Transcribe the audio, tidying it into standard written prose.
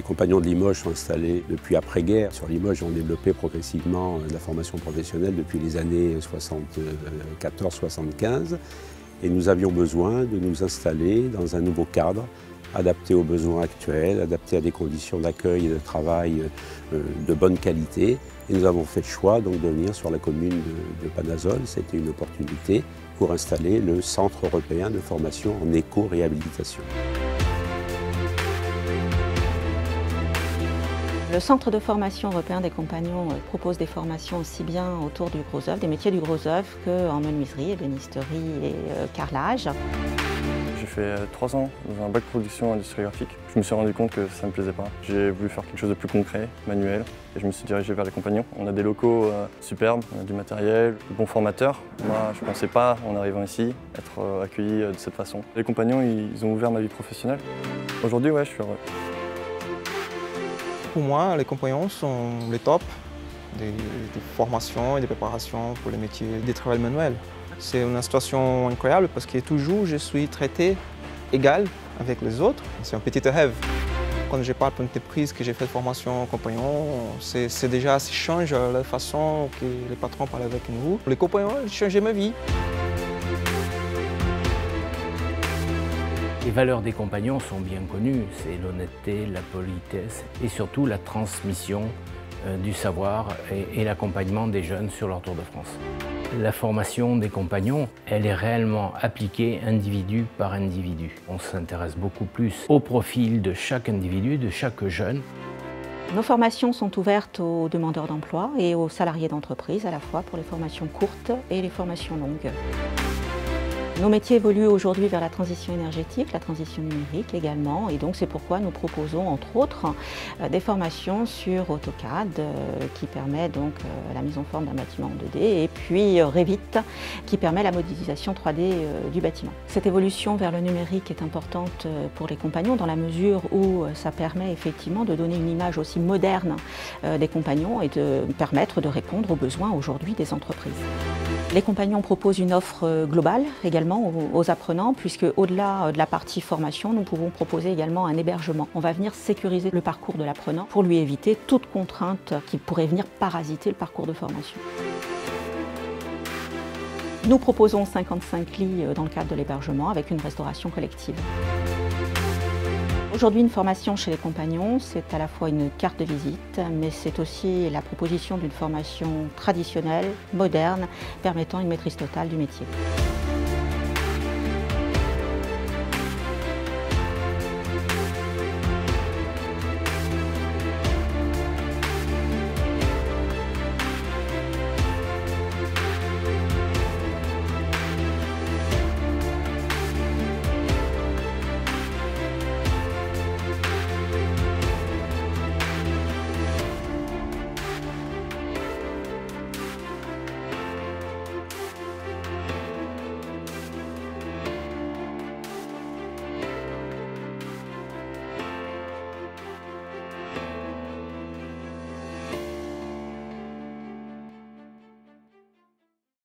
compagnons de Limoges sont installés depuis après-guerre. Sur Limoges, on développé progressivement la formation professionnelle depuis les années 74-75. Et nous avions besoin de nous installer dans un nouveau cadre, adapté aux besoins actuels, adapté à des conditions d'accueil et de travail de bonne qualité. Et nous avons fait le choix donc, de venir sur la commune de Panazol. C'était une opportunité pour installer le Centre européen de formation en éco-réhabilitation. Le Centre de formation européen des compagnons propose des formations aussi bien autour du gros œuvre, des métiers du gros œuvre, qu'en menuiserie, ébénisterie et carrelage. J'ai fait 3 ans dans un bac production industrie graphique. Je me suis rendu compte que ça ne me plaisait pas. J'ai voulu faire quelque chose de plus concret, manuel, et je me suis dirigé vers les compagnons. On a des locaux superbes, on a du matériel, de bons formateurs. Moi, je ne pensais pas, en arrivant ici, être accueilli de cette façon. Les compagnons, ils ont ouvert ma vie professionnelle. Aujourd'hui, ouais, je suis heureux. Pour moi, les compagnons sont les tops des formations et des préparations pour les métiers des travail manuels. C'est une situation incroyable parce que toujours je suis traité égal avec les autres. C'est un petit rêve. Quand je parle pour une entreprise que j'ai fait de formation compagnon, c'est déjà, ça change la façon que les patrons parlent avec nous. Les compagnons ont changé ma vie. Les valeurs des compagnons sont bien connues, c'est l'honnêteté, la politesse et surtout la transmission du savoir et l'accompagnement des jeunes sur leur Tour de France. La formation des compagnons, elle est réellement appliquée individu par individu. On s'intéresse beaucoup plus au profil de chaque individu, de chaque jeune. Nos formations sont ouvertes aux demandeurs d'emploi et aux salariés d'entreprise, à la fois pour les formations courtes et les formations longues. Nos métiers évoluent aujourd'hui vers la transition énergétique, la transition numérique également, et donc c'est pourquoi nous proposons entre autres des formations sur AutoCAD qui permet donc la mise en forme d'un bâtiment en 2D et puis Revit qui permet la modélisation 3D du bâtiment. Cette évolution vers le numérique est importante pour les compagnons dans la mesure où ça permet effectivement de donner une image aussi moderne des compagnons et de permettre de répondre aux besoins aujourd'hui des entreprises. Les compagnons proposent une offre globale également aux apprenants, puisque au-delà de la partie formation, nous pouvons proposer également un hébergement. On va venir sécuriser le parcours de l'apprenant pour lui éviter toute contrainte qui pourrait venir parasiter le parcours de formation. Nous proposons 55 lits dans le cadre de l'hébergement avec une restauration collective. Aujourd'hui, une formation chez les compagnons, c'est à la fois une carte de visite, mais c'est aussi la proposition d'une formation traditionnelle, moderne, permettant une maîtrise totale du métier.